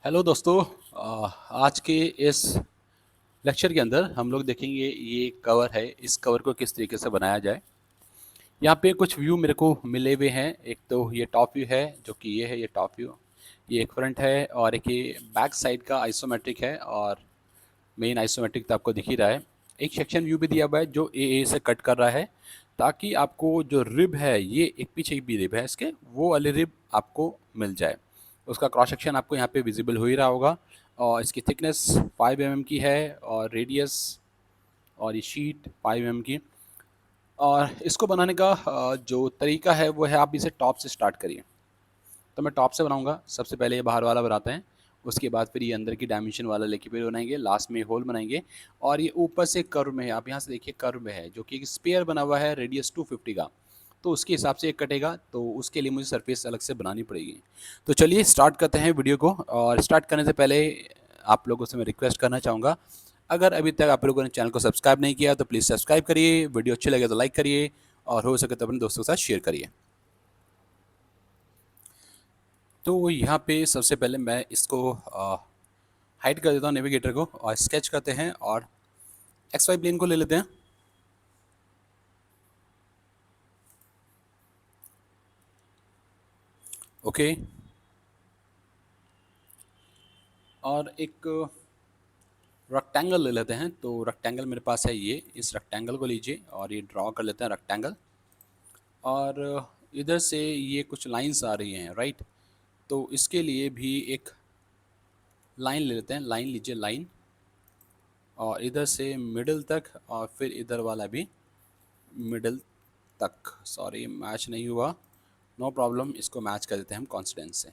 Hello दोस्तों। आज के इस लेक्चर के अंदर हम लोग देखेंगे ये कवर है। इस कवर को किस तरीके से बनाया जाए। यहाँ पे कुछ व्यू मेरे को मिले हुए हैं। एक तो ये टॉप व्यू है, जो कि ये है, ये टॉप व्यू। ये एक फ्रंट है और एक ये बैक साइड का आइसोमेट्रिक है, और मेन आइसोमेट्रिक तो आपको दिख ही रहा है। एक सेक्शन व्यू भी दिया हुआ है जो ए से कट कर रहा है, ताकि आपको जो रिब है, ये एक पीछे भी रिब है इसके, वो वाली रिब आपको मिल जाए। उसका क्रॉस सेक्शन आपको यहाँ पे विजिबल हो ही रहा होगा। और इसकी थिकनेस 5 mm की है, और रेडियस और ये शीट 5 mm की। और इसको बनाने का जो तरीका है वो है, आप इसे टॉप से स्टार्ट करिए। तो मैं टॉप से बनाऊंगा। सबसे पहले ये बाहर वाला बनाते हैं, उसके बाद फिर ये अंदर की डायमेंशन वाला लेके फिर बनाएंगे, लास्ट में होल बनाएंगे। और ये ऊपर से कर्व में है, आप यहाँ से देखिए कर्व में है, जो कि एक स्पेयर बना हुआ है रेडियस 250 का। तो उसके हिसाब से एक कटेगा, तो उसके लिए मुझे सरफेस अलग से बनानी पड़ेगी। तो चलिए स्टार्ट करते हैं वीडियो को। और स्टार्ट करने से पहले आप लोगों से मैं रिक्वेस्ट करना चाहूँगा, अगर अभी तक आप लोगों ने चैनल को सब्सक्राइब नहीं किया तो प्लीज़ सब्सक्राइब करिए, वीडियो अच्छी लगे तो लाइक करिए, और हो सके तो अपने दोस्तों के साथ शेयर करिए। तो यहाँ पे सबसे पहले मैं इसको हाइड कर देता हूँ नेविगेटर को, और स्केच करते हैं, और एक्स वाई प्लेन को ले लेते हैं। ओके। और एक रेक्टेंगल ले लेते हैं। तो रेक्टेंगल मेरे पास है ये, इस रेक्टेंगल को लीजिए और ये ड्रॉ कर लेते हैं रेक्टेंगल। और इधर से ये कुछ लाइंस आ रही हैं, राइट। तो इसके लिए भी एक लाइन ले लेते हैं। लाइन लीजिए, लाइन। और इधर से मिडल तक, और फिर इधर वाला भी मिडल तक। सॉरी, मैच नहीं हुआ, नो प्रॉब्लम, इसको मैच कर देते हैं हम कॉन्स्टेंट से।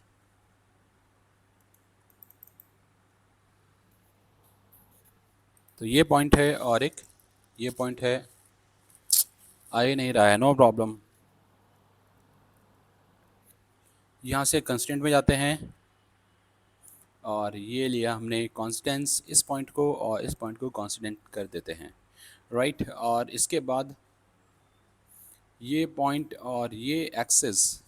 तो ये पॉइंट है, और एक ये पॉइंट है। आ ही नहीं रहा है, नो प्रॉब्लम। यहाँ से कंस्टेंट में जाते हैं, और ये लिया हमने कॉन्स्टेंट्स, इस पॉइंट को और इस पॉइंट को कॉन्स्टेंट कर देते हैं, राइट। और इसके बाद ये पॉइंट और ये एक्सेस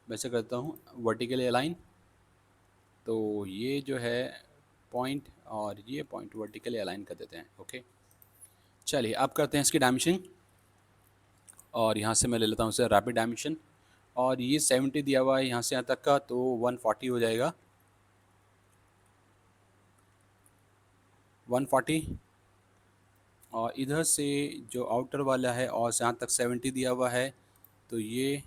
वैसे करता हूँ वर्टिकली अलाइन। तो ये जो है पॉइंट और ये पॉइंट वर्टिकली अलाइन कर देते हैं। ओके, चलिए अब करते हैं इसकी डायमेंशन। और यहाँ से मैं ले लेता हूँ इसे रैपिड डायमेंशन। और ये 70 दिया हुआ है यहाँ से यहाँ तक का, तो 140 हो जाएगा, 140। और इधर से जो आउटर वाला है और जहाँ तक 70 दिया हुआ है, तो ये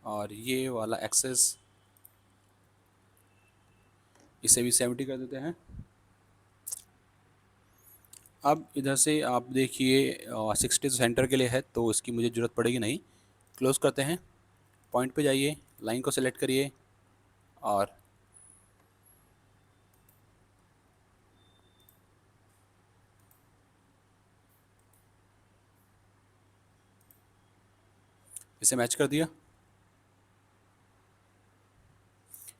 और ये वाला एक्सेस, इसे भी 70 कर देते हैं। अब इधर से आप देखिए 60 सेंटर के लिए है, तो इसकी मुझे ज़रूरत पड़ेगी नहीं। क्लोज करते हैं, पॉइंट पे जाइए, लाइन को सेलेक्ट करिए, और इसे मैच कर दिया।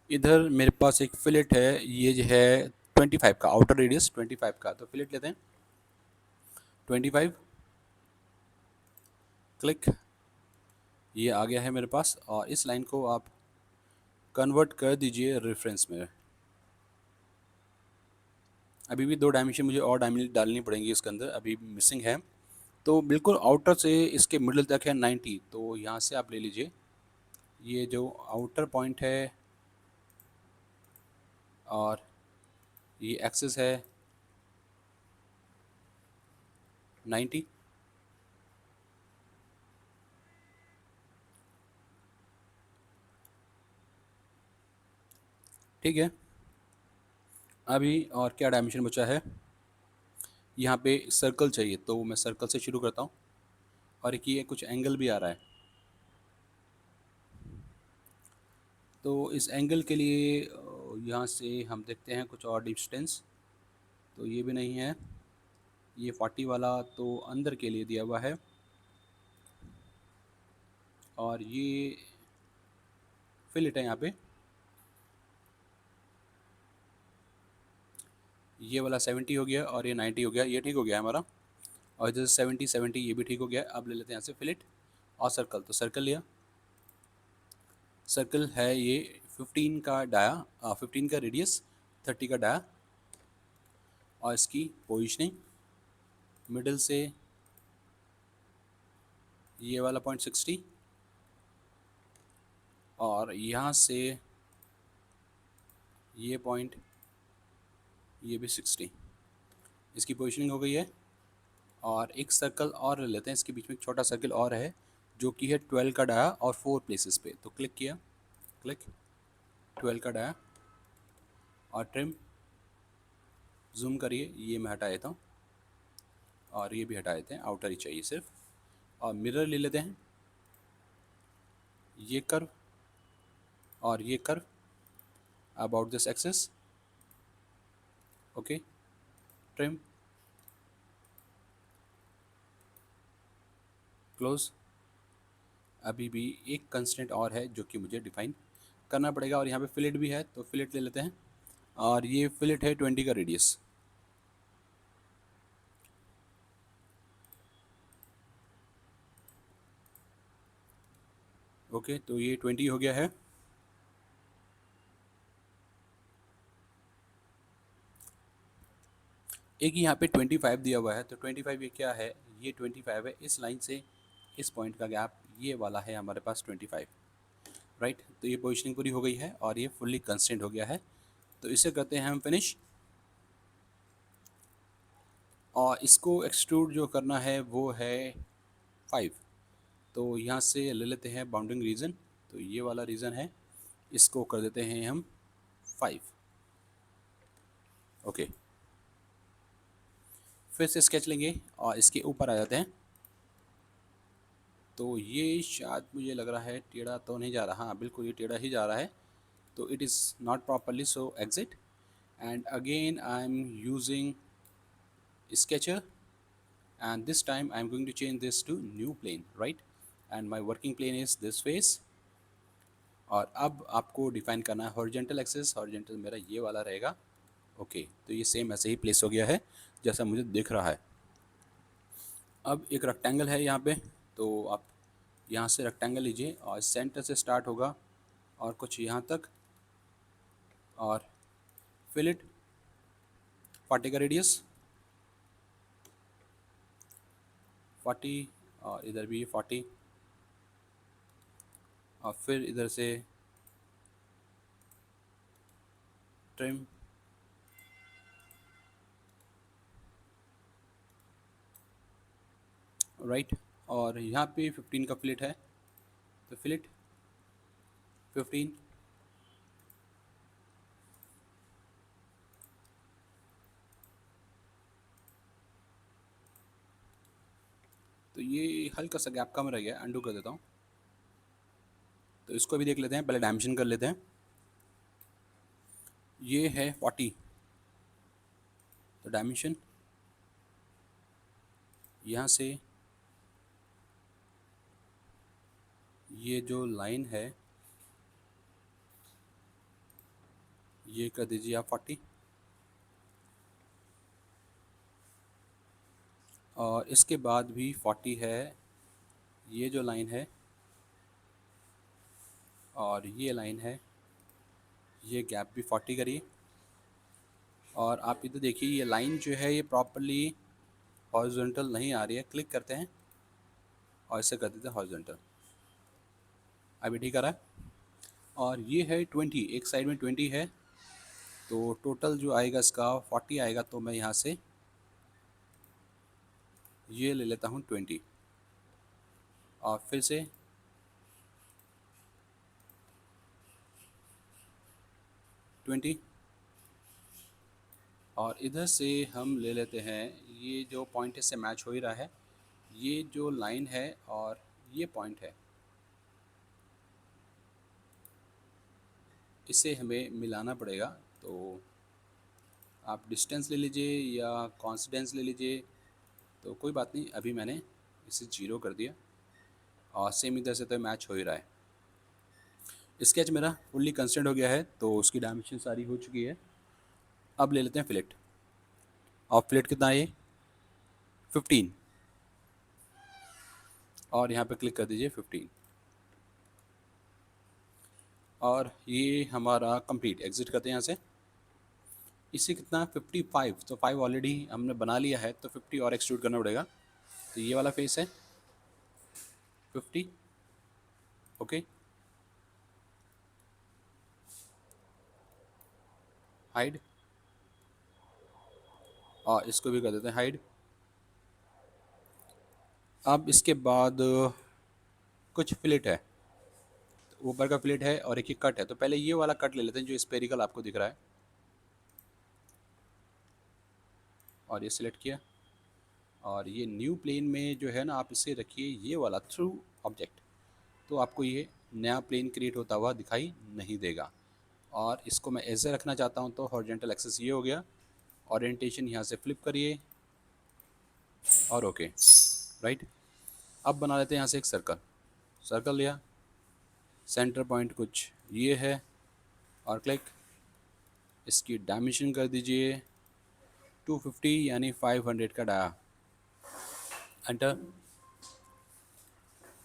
इधर मेरे पास एक फिलेट है, ये जो है 25 का, आउटर रेडियस 25 का, तो फिलेट लेते हैं 25। क्लिक, ये आ गया है मेरे पास। और इस लाइन को आप कन्वर्ट कर दीजिए रेफरेंस में। अभी भी 2 डायमेंशन मुझे और डायमेंशन डालनी पड़ेंगी इसके अंदर, अभी मिसिंग है। तो बिल्कुल आउटर से इसके मिडल तक है 90, तो यहाँ से आप ले लीजिए। ये जो आउटर पॉइंट है और ये एक्सेस है 90। ठीक है, अभी और क्या डायमेंशन बचा है। यहाँ पे सर्कल चाहिए, तो मैं सर्कल से शुरू करता हूँ। और एक ये कुछ एंगल भी आ रहा है, तो इस एंगल के लिए यहाँ से हम देखते हैं कुछ और डिस्टेंस। तो ये भी नहीं है, ये 40 वाला तो अंदर के लिए दिया हुआ है। और ये फिलेट है यहाँ पे, ये वाला 70 हो गया और ये 90 हो गया, ये ठीक हो गया हमारा। और इधर 70 70 ये भी ठीक हो गया। अब ले लेते हैं यहाँ से फिलेट और सर्कल। तो सर्कल लिया, सर्कल है ये 15 का डाया, 15 का रेडियस, 30 का डाया, और इसकी पोजिशनिंग मिडल से ये वाला पॉइंट 60, और यहाँ से ये पॉइंट, ये भी 60, इसकी पोजिशनिंग हो गई है। और एक सर्कल और ले लेते हैं, इसके बीच में एक छोटा सर्कल और है जो कि है 12 का डाया और 4 प्लेसेस पे। तो क्लिक किया, क्लिक, 12 का डाया और ट्रिम, जूम करिए, ये मैं हटा देता हूँ और ये भी हटा देते हैं, आउटर ही चाहिए सिर्फ। और मिरर ले लेते हैं, ये कर्व और ये curve about this axis, okay, trim, close. अभी भी एक कंस्टेंट और है जो कि मुझे डिफाइन करना पड़ेगा, और यहाँ पे फिलेट भी है, तो फिलेट ले लेते हैं, और ये फिलेट है 20 का रेडियस। ओके, तो ये 20 हो गया है। एक यहाँ पे 25 दिया हुआ है, तो 25 ये क्या है, ये 25 है, इस लाइन से इस पॉइंट का गैप ये वाला है हमारे पास 25, राइट। तो ये पोजिशनिंग पूरी हो गई है और ये फुल्ली कंस्टेंट हो गया है। तो इसे करते हैं हम फिनिश, और इसको एक्सट्रूड जो करना है वो है 5। तो यहाँ से ले लेते हैं बाउंडिंग रीजन, तो ये वाला रीजन है, इसको कर देते हैं हम 5, ओके। फिर से स्केच लेंगे और इसके ऊपर आ जाते हैं। तो ये शायद मुझे लग रहा है टेढ़ा तो नहीं जा रहा, हाँ बिल्कुल ये टेढ़ा ही जा रहा है, तो it is not properly, so exit, and again I am using sketcher, and this time I'm going to change this to new plane, right, and my working plane is this face। और अब आपको define करना है horizontal axis, horizontal मेरा ये वाला रहेगा, okay. तो ये सेम ऐसे ही प्लेस हो गया है जैसा मुझे दिख रहा है। अब एक रेक्टेंगल है यहाँ पे, तो आप यहाँ से रेक्टेंगल लीजिए और सेंटर से स्टार्ट होगा और कुछ यहाँ तक, और फिलेट 40 का रेडियस, 40, और इधर भी 40, और फिर इधर से ट्रिम, राइट। और यहाँ पे 15 का फिलेट है, तो फिलेट 15, तो ये हल्का सा गैप कम रह गया, अंडू कर देता हूँ। तो इसको भी देख लेते हैं, पहले डायमेंशन कर लेते हैं। ये है 40, तो डायमेंशन यहाँ से ये जो लाइन है ये कर दीजिए आप 40, और इसके बाद भी 40 है, ये जो लाइन है और ये लाइन है, ये गैप भी 40 करिए। और आप इधर देखिए, ये लाइन जो है ये प्रॉपरली हॉरिजॉन्टल नहीं आ रही है, क्लिक करते हैं और इसे कर देते हैं हॉरिजॉन्टल, अभी ठीक आ रहा है। और ये है 20, एक साइड में 20 है, तो टोटल जो आएगा इसका 40 आएगा, तो मैं यहाँ से ये ले लेता हूँ 20, और फिर से 20, और इधर से हम ले लेते हैं, ये जो पॉइंट इससे मैच हो ही रहा है, ये जो लाइन है और ये पॉइंट है, इसे हमें मिलाना पड़ेगा। तो आप डिस्टेंस ले लीजिए या कॉन्सिडेंस ले लीजिए, तो कोई बात नहीं, अभी मैंने इसे 0 कर दिया, और सेम इधर से तो मैच हो ही रहा है। स्केच मेरा फुल्ली कंस्टेंट हो गया है, तो उसकी डायमेंशन सारी हो चुकी है। अब ले लेते हैं फिलेट, और फिलेट कितना है ये 15, और यहाँ पे क्लिक कर दीजिए 15। और ये हमारा कंप्लीट, एग्जिट करते हैं यहाँ से। इससे कितना 55, तो 5 ऑलरेडी हमने बना लिया है, तो 50 और एक्सट्रूड करना पड़ेगा। तो ये वाला फेस है 50, ओके। हाइड, और इसको भी कर देते हैं हाइड। अब इसके बाद कुछ फिलेट है, तो ऊपर का फिलेट है और एक ही कट है। तो पहले ये वाला कट ले लेते हैं जो स्पेरिकल आपको दिख रहा है, और ये सिलेक्ट किया। और ये न्यू प्लेन में जो है ना, आप इसे रखिए ये वाला थ्रू ऑब्जेक्ट, तो आपको ये नया प्लेन क्रिएट होता हुआ दिखाई नहीं देगा। और इसको मैं ऐसे रखना चाहता हूँ, तो हॉरिजॉन्टल एक्सेस ये हो गया। ओरिएंटेशन यहाँ से फ्लिप करिए और ओके, राइट। अब बना लेते हैं यहाँ से एक सर्कल। सर्कल लिया, सेंटर पॉइंट कुछ ये है, और क्लिक। इसकी डायमेंशन कर दीजिए 250 यानी 500 का डाया, एंटर।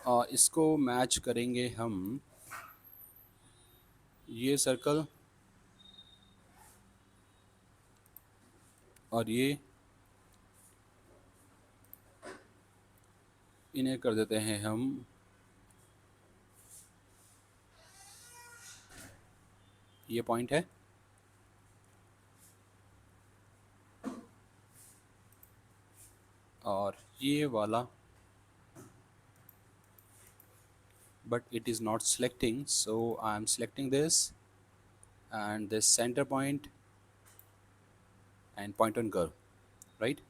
और इसको मैच करेंगे हम ये सर्कल और ये, इन्हें कर देते हैं हम ये पॉइंट है, और ये वाला, but it is not selecting, so I am selecting this and this center point and point on curve, right।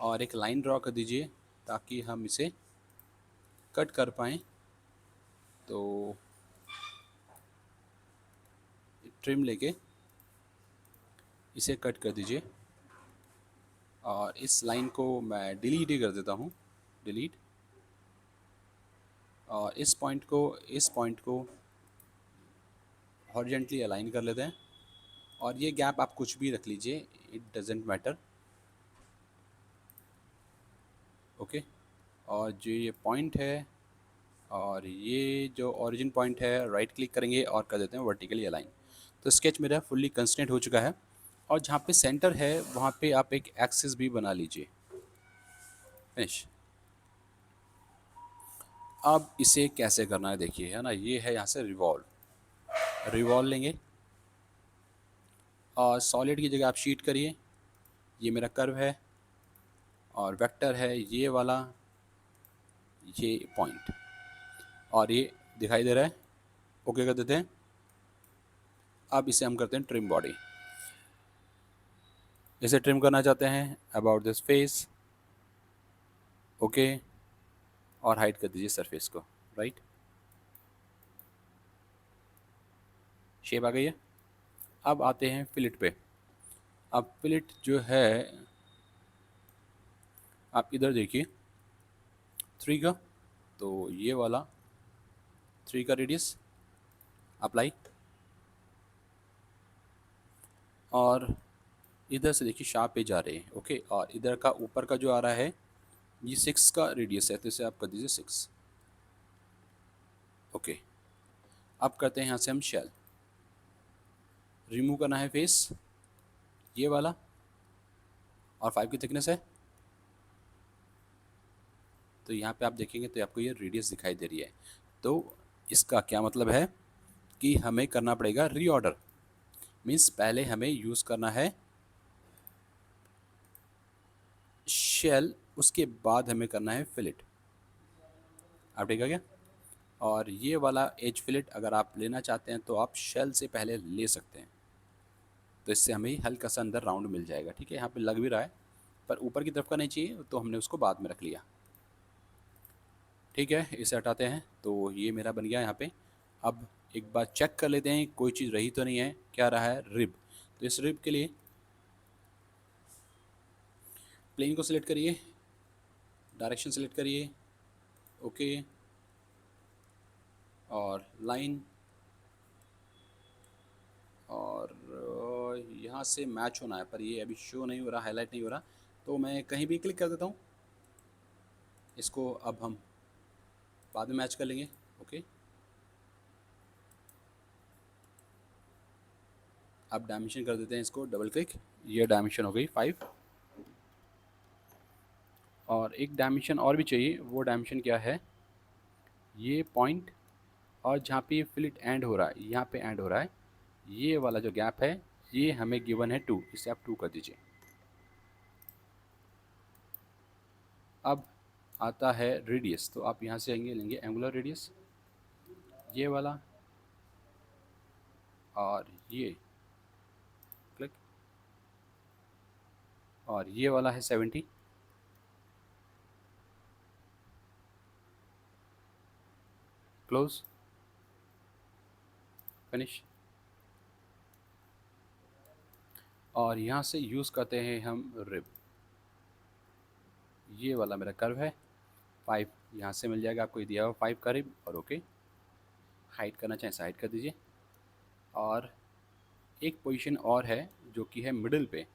और एक लाइन ड्रॉ कर दीजिए ताकि हम इसे कट कर पाएँ। तो ट्रिम लेके इसे कट कर दीजिए, और इस लाइन को मैं डिलीट ही कर देता हूँ, डिलीट। और इस पॉइंट को हॉरिजॉन्टली अलाइन कर लेते हैं। और ये गैप आप कुछ भी रख लीजिए, इट डजेंट मैटर, ओके। और जो ये पॉइंट है और ये जो ओरिजिन पॉइंट है, राइट क्लिक करेंगे और कर देते हैं वर्टिकली अलाइन। तो स्केच मेरा फुल्ली कंस्ट्रेंट हो चुका है। और जहाँ पे सेंटर है वहाँ पे आप एक एक्सिस भी बना लीजिए, फिनिश। अब इसे कैसे करना है देखिए, है ना, ये है यहाँ से रिवॉल्व। रिवॉल्व लेंगे और सॉलिड की जगह आप शीट करिए। ये मेरा कर्व है और वेक्टर है ये वाला, ये पॉइंट, और ये दिखाई दे रहा है, ओके कर देते हैं। अब इसे हम करते हैं ट्रिम बॉडी। इसे ट्रिम करना चाहते हैं अबाउट दिस फेस, ओके। और हाइड कर दीजिए सरफेस को, राइट। शेप आ गई है। अब आते हैं फिलेट पे। अब फिलेट जो है, आप इधर देखिए 3 का, तो ये वाला 3 का रेडियस अप्लाई। और इधर से देखिए शार्प पे जा रहे हैं, ओके। और इधर का ऊपर का जो आ रहा है ये 6 का रेडियस है, तो इसे आप कर दीजिए 6, ओके। अब करते हैं यहाँ से हम शेल। रिमूव करना है फेस ये वाला, और 5 की थिकनेस है। तो यहाँ पे आप देखेंगे तो आपको ये रेडियस दिखाई दे रही है। तो इसका क्या मतलब है कि हमें करना पड़ेगा रीऑर्डर। मीन्स पहले हमें यूज़ करना है शेल, उसके बाद हमें करना है फिलेट। आप ठीक है क्या। और ये वाला एज फिलेट अगर आप लेना चाहते हैं तो आप शेल से पहले ले सकते हैं, तो इससे हमें हल्का सा अंदर राउंड मिल जाएगा, ठीक है। यहाँ पे लग भी रहा है पर ऊपर की तरफ का नहीं चाहिए, तो हमने उसको बाद में रख लिया, ठीक है। इसे हटाते हैं, तो ये मेरा बन गया यहाँ पे। अब एक बार चेक कर लेते हैं कोई चीज़ रही तो नहीं है। क्या रहा है, रिब। तो इस रिब के लिए प्लेन को सिलेक्ट करिए, डायरेक्शन सिलेक्ट करिए, ओके। और लाइन, और यहाँ से मैच होना है, पर ये अभी शो नहीं हो रहा, हाईलाइट नहीं हो रहा। तो मैं कहीं भी क्लिक कर देता हूँ, इसको अब हम बाद में मैच कर लेंगे, ओके। अब डायमेंशन कर देते हैं इसको, डबल क्लिक, ये डायमेंशन हो गई 5। और एक डायमेंशन और भी चाहिए, वो डायमेंशन क्या है, ये पॉइंट और जहाँ पे ये फिलिट एंड हो रहा है, यहाँ पे एंड हो रहा है, ये वाला जो गैप है ये हमें गिवन है 2, इसे आप 2 कर दीजिए। अब आता है रेडियस, तो आप यहाँ से आएंगे, लेंगे एंगुलर रेडियस, ये वाला, और ये क्लिक, और ये वाला है 70, क्लोज, फिनिश। और यहाँ से यूज़ करते हैं हम रिब, ये वाला मेरा कर्व है 5, यहाँ से मिल जाएगा आपको, ये दिया हुआ 5 का रिब, और ओके। हाइड करना चाहें साइड कर दीजिए। और एक पोजीशन और है जो कि है मिडिल पे,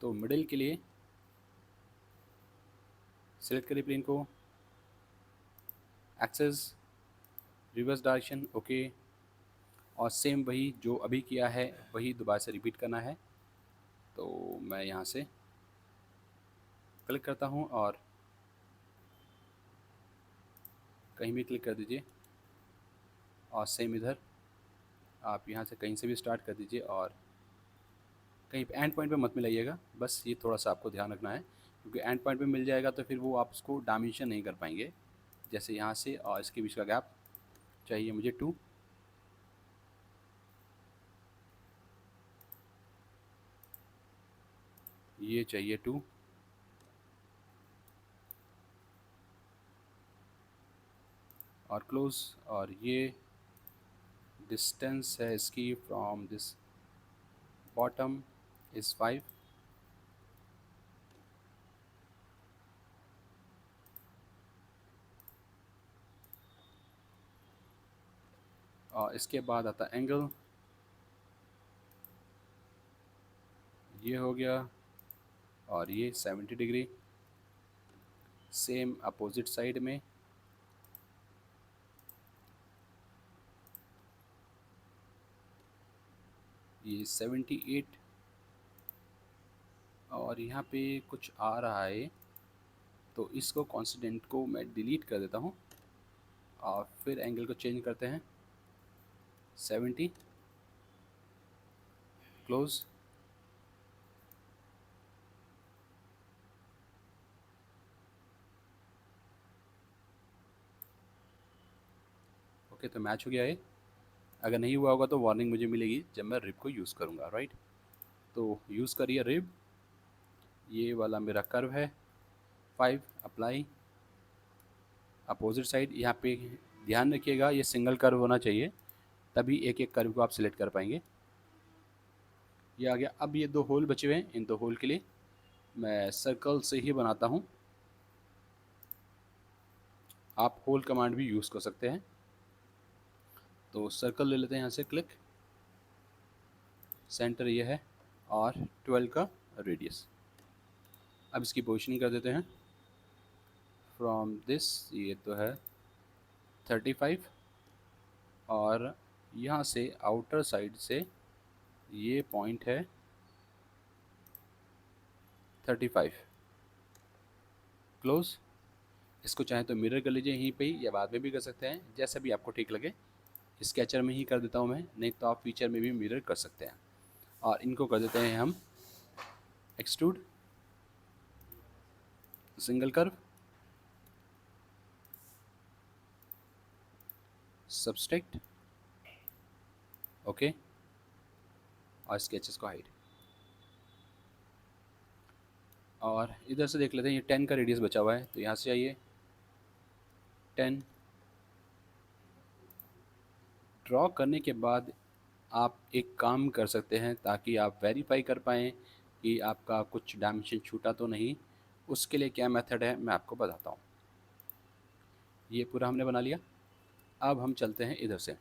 तो मिडिल के लिए सिलेक्ट करिए प्लेन को, एक्सेस, रिवर्स डायरेक्शन, ओके। और सेम वही जो अभी किया है वही दोबारा से रिपीट करना है। तो मैं यहाँ से क्लिक करता हूँ और कहीं भी क्लिक कर दीजिए, और सेम इधर आप यहाँ से कहीं से भी स्टार्ट कर दीजिए, और कहीं पे एंड पॉइंट पे मत मिलाइएगा, बस ये थोड़ा सा आपको ध्यान रखना है, क्योंकि एंड पॉइंट पे मिल जाएगा तो फिर वो आप उसको डायमेंशन नहीं कर पाएंगे। जैसे यहाँ से और इसके बीच का गैप चाहिए मुझे 2, ये चाहिए 2, और क्लोज। और ये डिस्टेंस है इसकी फ्रॉम दिस बॉटम इज़ 5, और इसके बाद आता एंगल, ये हो गया, और ये 70 डिग्री, सेम अपोजिट साइड में, ये 78। और यहाँ पे कुछ आ रहा है, तो इसको कॉन्स्टेंट को मैं डिलीट कर देता हूँ, और फिर एंगल को चेंज करते हैं 70, क्लोज। ओके, तो मैच हो गया है। अगर नहीं हुआ होगा तो वार्निंग मुझे मिलेगी जब मैं रिब को यूज़ करूँगा, राइट। तो यूज़ करिए रिब, ये वाला मेरा कर्व है 5, अप्लाई, अपोजिट साइड। यहाँ पे ध्यान रखिएगा ये सिंगल कर्व होना चाहिए, तभी एक एक कर्व को आप सिलेक्ट कर पाएंगे। ये आ गया। अब ये 2 होल बचे हुए हैं, इन 2 होल के लिए मैं सर्कल से ही बनाता हूँ, आप होल कमांड भी यूज़ कर सकते हैं। तो सर्कल ले लेते हैं यहाँ से, क्लिक, सेंटर ये है, और 12 का रेडियस। अब इसकी पोजीशनिंग कर देते हैं, फ्रॉम दिस, ये तो है 35, और यहाँ से आउटर साइड से ये पॉइंट है 35, क्लोज। इसको चाहे तो मिरर कर लीजिए यहीं पे ही, या बाद में भी कर सकते हैं, जैसा भी आपको ठीक लगे। स्केचर में ही कर देता हूँ मैं, नहीं तो आप फीचर में भी मिरर कर सकते हैं। और इनको कर देते हैं हम extrude, single curve, subtract, okay, और स्केचेस को हाइड। और इधर से देख लेते हैं, ये 10 का रेडियस बचा हुआ है, तो यहाँ से आइए 10, ड्रॉ करने के बाद आप एक काम कर सकते हैं ताकि आप वेरीफाई कर पाएँ कि आपका कुछ डायमेंशन छूटा तो नहीं। उसके लिए क्या मेथड है मैं आपको बताता हूँ। ये पूरा हमने बना लिया। अब हम चलते हैं इधर से।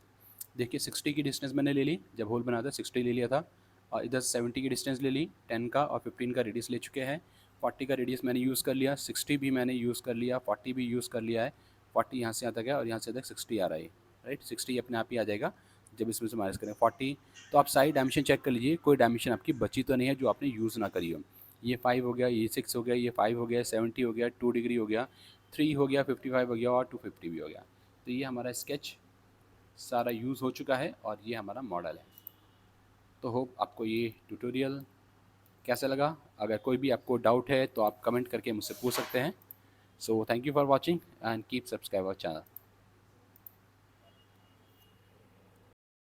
देखिए 60 की डिस्टेंस मैंने ले ली, जब होल बनाया था 60 ले लिया था, और इधर 70 की डिस्टेंस ले ली, 10 का और 15 का रेडियस ले चुके हैं। 40 का रेडियस मैंने यूज़ कर लिया, 60 भी मैंने यूज़ कर लिया, 40 भी यूज़ कर लिया है। 40 यहाँ से आता गया और यहाँ से तक 60 आ रहा है, राइट। 60 अपने आप ही आ जाएगा जब इसमें से माइनस करें 40, तो आप सारी डायमेंशन चेक कर लीजिए, कोई डायमेंशन आपकी बची तो नहीं है जो आपने यूज़ ना करी हो। ये 5 हो गया, ये 6 हो गया, ये 5 हो गया, 70 हो गया, 2 डिग्री हो गया, 3 हो गया, 55 हो गया और 250 भी हो गया। तो ये हमारा स्केच सारा यूज़ हो चुका है और ये हमारा मॉडल है। तो होप आपको ये ट्यूटोरियल कैसा लगा? अगर कोई भी आपको डाउट है तो आप कमेंट करके मुझसे पूछ सकते हैं। So thank you for watching and keep subscribe our channel.